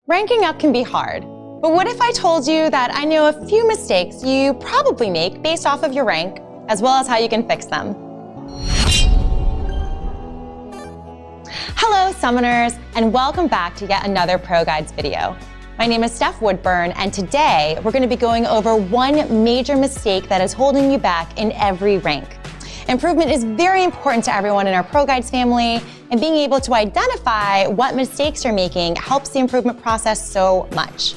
Ranking up can be hard, but what if I told you that I know a few mistakes you probably make based off of your rank, as well as how you can fix them? Hello, Summoners, and welcome back to yet another ProGuides video. My name is Steph Woodburn, and today we're going to be going over one major mistake that is holding you back in every rank. Improvement is very important to everyone in our ProGuides family, and being able to identify what mistakes you're making helps the improvement process so much.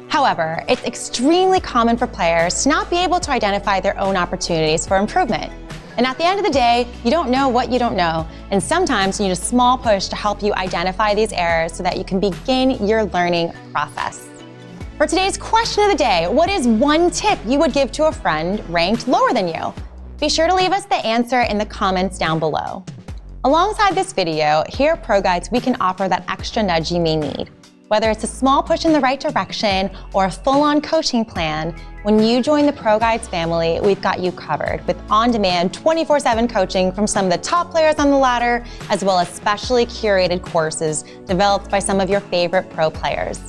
However, it's extremely common for players to not be able to identify their own opportunities for improvement. And at the end of the day, you don't know what you don't know, and sometimes you need a small push to help you identify these errors so that you can begin your learning process. For today's question of the day, what is one tip you would give to a friend ranked lower than you? Be sure to leave us the answer in the comments down below. Alongside this video, here at ProGuides, we can offer that extra nudge you may need. Whether it's a small push in the right direction or a full-on coaching plan, when you join the ProGuides family, we've got you covered with on-demand 24/7 coaching from some of the top players on the ladder, as well as specially curated courses developed by some of your favorite pro players.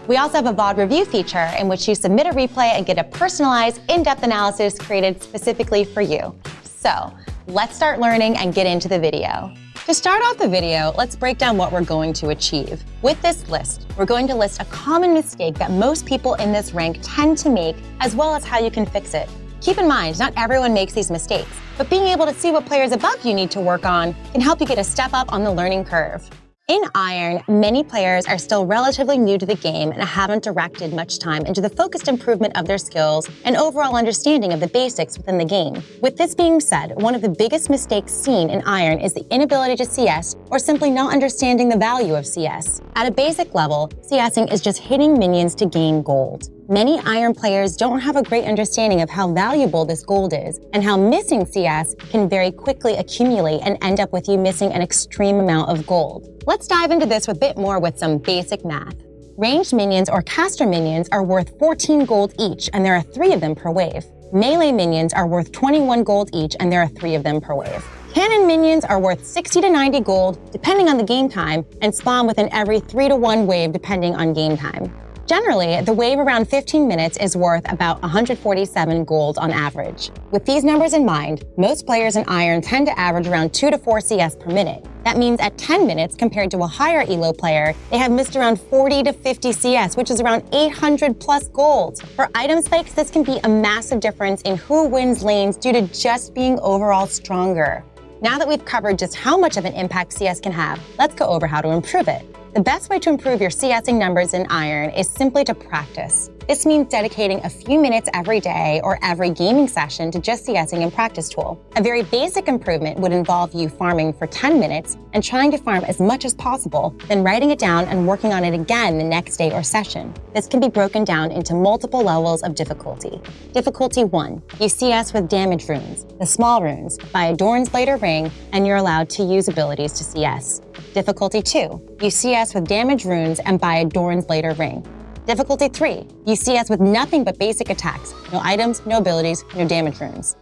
We also have a VOD review feature in which you submit a replay and get a personalized, in-depth analysis created specifically for you. So let's start learning and get into the video. To start off the video, let's break down what we're going to achieve. With this list, we're going to list a common mistake that most people in this rank tend to make, as well as how you can fix it. Keep in mind, not everyone makes these mistakes, but being able to see what players above you need to work on can help you get a step up on the learning curve. In Iron, many players are still relatively new to the game and haven't directed much time into the focused improvement of their skills and overall understanding of the basics within the game. With this being said, one of the biggest mistakes seen in Iron is the inability to CS or simply not understanding the value of CS. At a basic level, CSing is just hitting minions to gain gold. Many Iron players don't have a great understanding of how valuable this gold is and how missing CS can very quickly accumulate and end up with you missing an extreme amount of gold. Let's dive into this a bit more with some basic math. Ranged minions or caster minions are worth 14 gold each, and there are 3 of them per wave. Melee minions are worth 21 gold each, and there are 3 of them per wave. Cannon minions are worth 60 to 90 gold, depending on the game time, and spawn within every 3 to 1 wave depending on game time. Generally, the wave around 15 minutes is worth about 147 gold on average. With these numbers in mind, most players in Iron tend to average around 2 to 4 CS per minute. That means at 10 minutes, compared to a higher ELO player, they have missed around 40 to 50 CS, which is around 800 plus gold. For item spikes, this can be a massive difference in who wins lanes due to just being overall stronger. Now that we've covered just how much of an impact CS can have, let's go over how to improve it. The best way to improve your CSing numbers in Iron is simply to practice. This means dedicating a few minutes every day or every gaming session to just CSing and practice tool. A very basic improvement would involve you farming for 10 minutes and trying to farm as much as possible, then writing it down and working on it again the next day or session. This can be broken down into multiple levels of difficulty. Difficulty 1, you CS with damage runes, the small runes, by a Doran's Blade or Ring, and you're allowed to use abilities to CS. Difficulty 2, you CS with damage runes and by a Doran's Blade or Ring. Difficulty 3, you CS with nothing but basic attacks, no items, no abilities, no damage runes.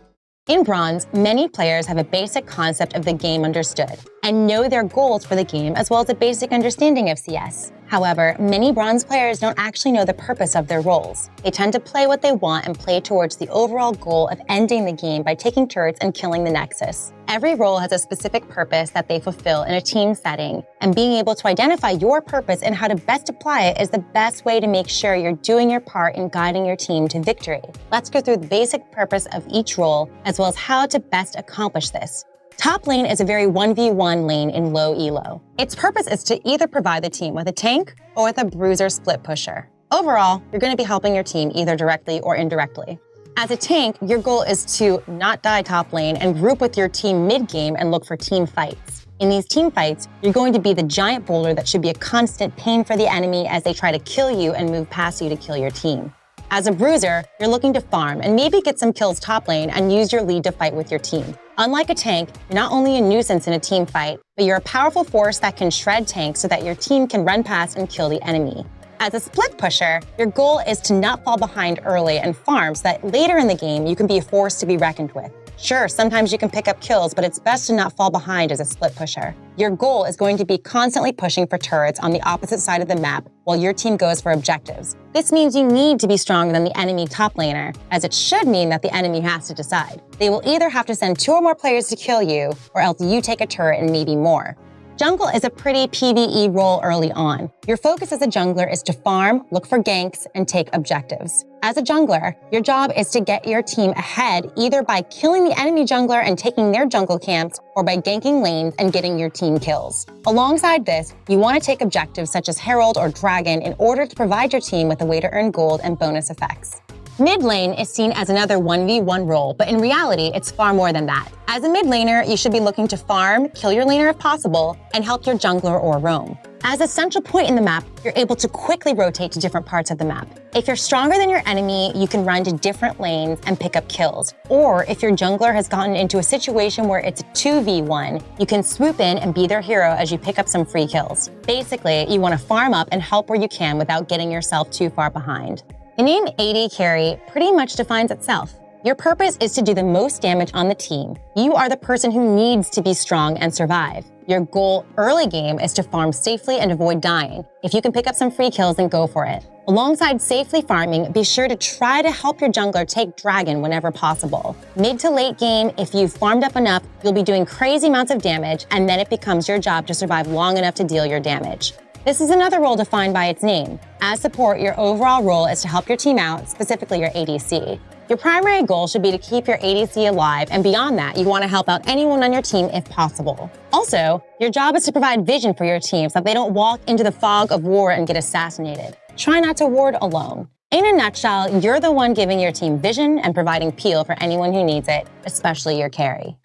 In Bronze, many players have a basic concept of the game understood and know their goals for the game as well as a basic understanding of CS. However, many Bronze players don't actually know the purpose of their roles. They tend to play what they want and play towards the overall goal of ending the game by taking turrets and killing the Nexus. Every role has a specific purpose that they fulfill in a team setting, and being able to identify your purpose and how to best apply it is the best way to make sure you're doing your part in guiding your team to victory. Let's go through the basic purpose of each role, as well as how to best accomplish this. Top lane is a very 1v1 lane in low elo. Its purpose is to either provide the team with a tank or with a bruiser split pusher. Overall, you're going to be helping your team either directly or indirectly. As a tank, your goal is to not die top lane and group with your team mid-game and look for team fights. In these team fights, you're going to be the giant boulder that should be a constant pain for the enemy as they try to kill you and move past you to kill your team. As a bruiser, you're looking to farm and maybe get some kills top lane and use your lead to fight with your team. Unlike a tank, you're not only a nuisance in a team fight, but you're a powerful force that can shred tanks so that your team can run past and kill the enemy. As a split pusher, your goal is to not fall behind early and farm so that later in the game you can be a force to be reckoned with. Sure, sometimes you can pick up kills, but it's best to not fall behind as a split pusher. Your goal is going to be constantly pushing for turrets on the opposite side of the map while your team goes for objectives. This means you need to be stronger than the enemy top laner, as it should mean that the enemy has to decide. They will either have to send 2 or more players to kill you, or else you take a turret and maybe more. Jungle is a pretty PvE role early on. Your focus as a jungler is to farm, look for ganks, and take objectives. As a jungler, your job is to get your team ahead either by killing the enemy jungler and taking their jungle camps, or by ganking lanes and getting your team kills. Alongside this, you want to take objectives such as Herald or Dragon in order to provide your team with a way to earn gold and bonus effects. Mid lane is seen as another 1v1 role, but in reality, it's far more than that. As a mid laner, you should be looking to farm, kill your laner if possible, and help your jungler or roam. As a central point in the map, you're able to quickly rotate to different parts of the map. If you're stronger than your enemy, you can run to different lanes and pick up kills. Or if your jungler has gotten into a situation where it's a 2v1, you can swoop in and be their hero as you pick up some free kills. Basically, you want to farm up and help where you can without getting yourself too far behind. The name AD Carry pretty much defines itself. Your purpose is to do the most damage on the team. You are the person who needs to be strong and survive. Your goal early game is to farm safely and avoid dying. If you can pick up some free kills, then go for it. Alongside safely farming, be sure to try to help your jungler take Dragon whenever possible. Mid to late game, if you've farmed up enough, you'll be doing crazy amounts of damage, and then it becomes your job to survive long enough to deal your damage. This is another role defined by its name. As support, your overall role is to help your team out, specifically your ADC. Your primary goal should be to keep your ADC alive, and beyond that, you want to help out anyone on your team if possible. Also, your job is to provide vision for your team so that they don't walk into the fog of war and get assassinated. Try not to ward alone. In a nutshell, you're the one giving your team vision and providing peel for anyone who needs it, especially your carry.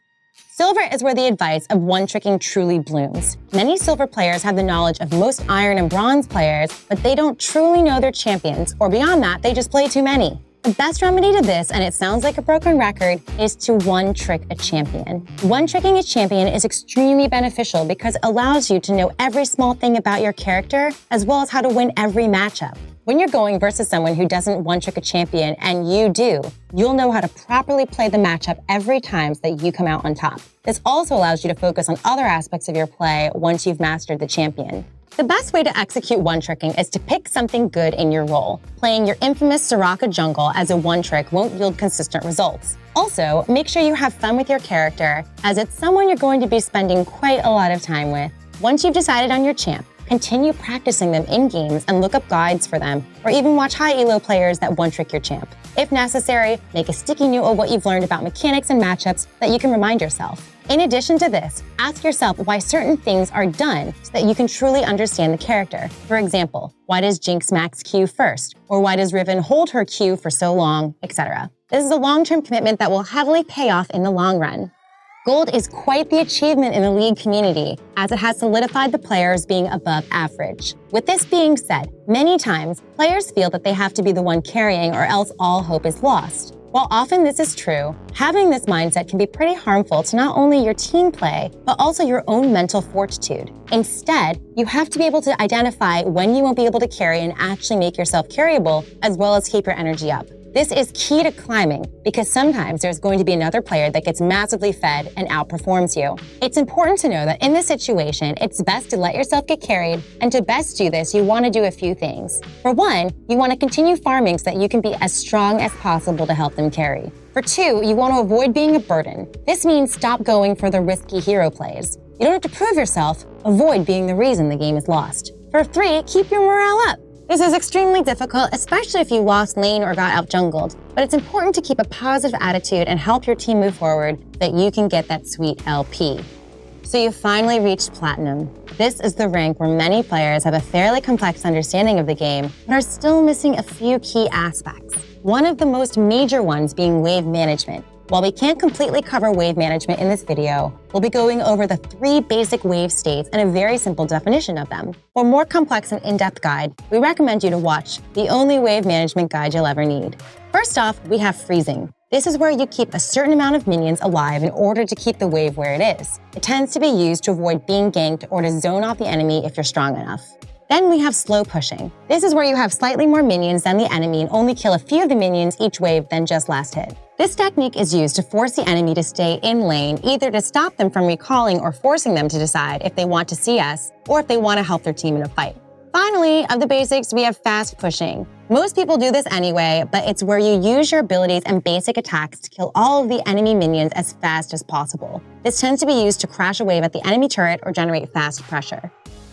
Silver is where the advice of one-tricking truly blooms. Many silver players have the knowledge of most iron and bronze players, but they don't truly know their champions, or beyond that, they just play too many. The best remedy to this, and it sounds like a broken record, is to one-trick a champion. One-tricking a champion is extremely beneficial because it allows you to know every small thing about your character, as well as how to win every matchup. When you're going versus someone who doesn't one-trick a champion, and you do, you'll know how to properly play the matchup every time so that you come out on top. This also allows you to focus on other aspects of your play once you've mastered the champion. The best way to execute one-tricking is to pick something good in your role. Playing your infamous Soraka jungle as a one-trick won't yield consistent results. Also, make sure you have fun with your character, as it's someone you're going to be spending quite a lot of time with. Once you've decided on your champ, continue practicing them in games and look up guides for them, or even watch high elo players that one-trick your champ. If necessary, make a sticky note of what you've learned about mechanics and matchups that you can remind yourself. In addition to this, ask yourself why certain things are done so that you can truly understand the character. For example, why does Jinx max Q first? Or why does Riven hold her Q for so long, etc. This is a long-term commitment that will heavily pay off in the long run. Gold is quite the achievement in the League community, as it has solidified the players being above average. With this being said, many times, players feel that they have to be the one carrying or else all hope is lost. While often this is true, having this mindset can be pretty harmful to not only your team play, but also your own mental fortitude. Instead, you have to be able to identify when you won't be able to carry and actually make yourself carryable, as well as keep your energy up. This is key to climbing because sometimes there's going to be another player that gets massively fed and outperforms you. It's important to know that in this situation, it's best to let yourself get carried, and to best do this, you want to do a few things. For one, you want to continue farming so that you can be as strong as possible to help them carry. For two, you want to avoid being a burden. This means stop going for the risky hero plays. You don't have to prove yourself, avoid being the reason the game is lost. For three, keep your morale up. This is extremely difficult, especially if you lost lane or got out-jungled, but it's important to keep a positive attitude and help your team move forward so that you can get that sweet LP. So you finally reached Platinum. This is the rank where many players have a fairly complex understanding of the game, but are still missing a few key aspects. One of the most major ones being wave management. While we can't completely cover wave management in this video, we'll be going over the 3 basic wave states and a very simple definition of them. For a more complex and in-depth guide, we recommend you to watch the only wave management guide you'll ever need. First off, we have freezing. This is where you keep a certain amount of minions alive in order to keep the wave where it is. It tends to be used to avoid being ganked or to zone off the enemy if you're strong enough. Then we have slow pushing. This is where you have slightly more minions than the enemy and only kill a few of the minions each wave than just last hit. This technique is used to force the enemy to stay in lane, either to stop them from recalling or forcing them to decide if they want to CS or if they want to help their team in a fight. Finally, of the basics, we have fast pushing. Most people do this anyway, but it's where you use your abilities and basic attacks to kill all of the enemy minions as fast as possible. This tends to be used to crash a wave at the enemy turret or generate fast pressure.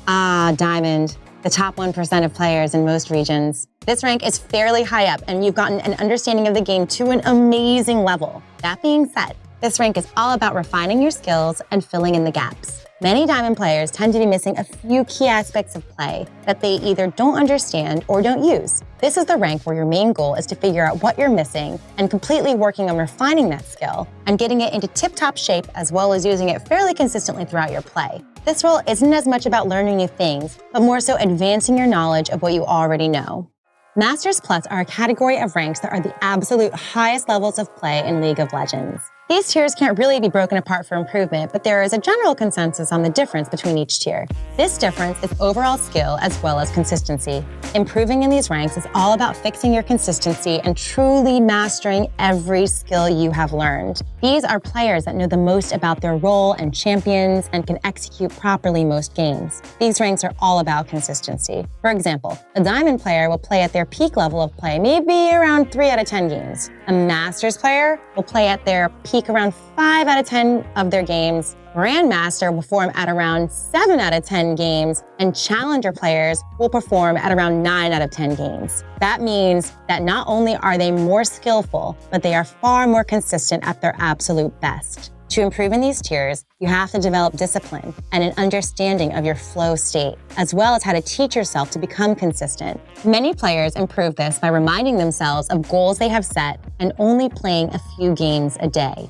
Ah, Diamond, the top 1% of players in most regions. This rank is fairly high up, and you've gotten an understanding of the game to an amazing level. That being said, this rank is all about refining your skills and filling in the gaps. Many Diamond players tend to be missing a few key aspects of play that they either don't understand or don't use. This is the rank where your main goal is to figure out what you're missing and completely working on refining that skill and getting it into tip-top shape, as well as using it fairly consistently throughout your play. This role isn't as much about learning new things, but more so advancing your knowledge of what you already know. Masters Plus are a category of ranks that are the absolute highest levels of play in League of Legends. These tiers can't really be broken apart for improvement, but there is a general consensus on the difference between each tier. This difference is overall skill as well as consistency. Improving in these ranks is all about fixing your consistency and truly mastering every skill you have learned. These are players that know the most about their role and champions and can execute properly most games. These ranks are all about consistency. For example, a Diamond player will play at their peak level of play, maybe around 3 out of 10 games. A Masters player will play at their peak around 5 out of 10 of their games. Grandmaster will perform at around 7 out of 10 games, and Challenger players will perform at around 9 out of 10 games. That means that not only are they more skillful, but they are far more consistent at their absolute best. To improve in these tiers, you have to develop discipline and an understanding of your flow state, as well as how to teach yourself to become consistent. Many players improve this by reminding themselves of goals they have set and only playing a few games a day.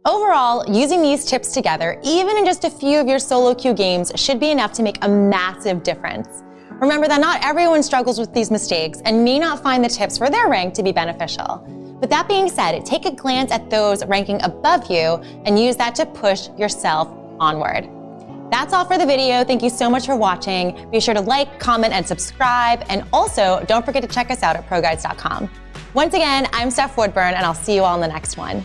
Overall, using these tips together, even in just a few of your solo queue games, should be enough to make a massive difference. Remember that not everyone struggles with these mistakes and may not find the tips for their rank to be beneficial. With that being said, take a glance at those ranking above you and use that to push yourself onward. That's all for the video. Thank you so much for watching. Be sure to like, comment, and subscribe. And also, don't forget to check us out at ProGuides.com. Once again, I'm Steph Woodburn, and I'll see you all in the next one.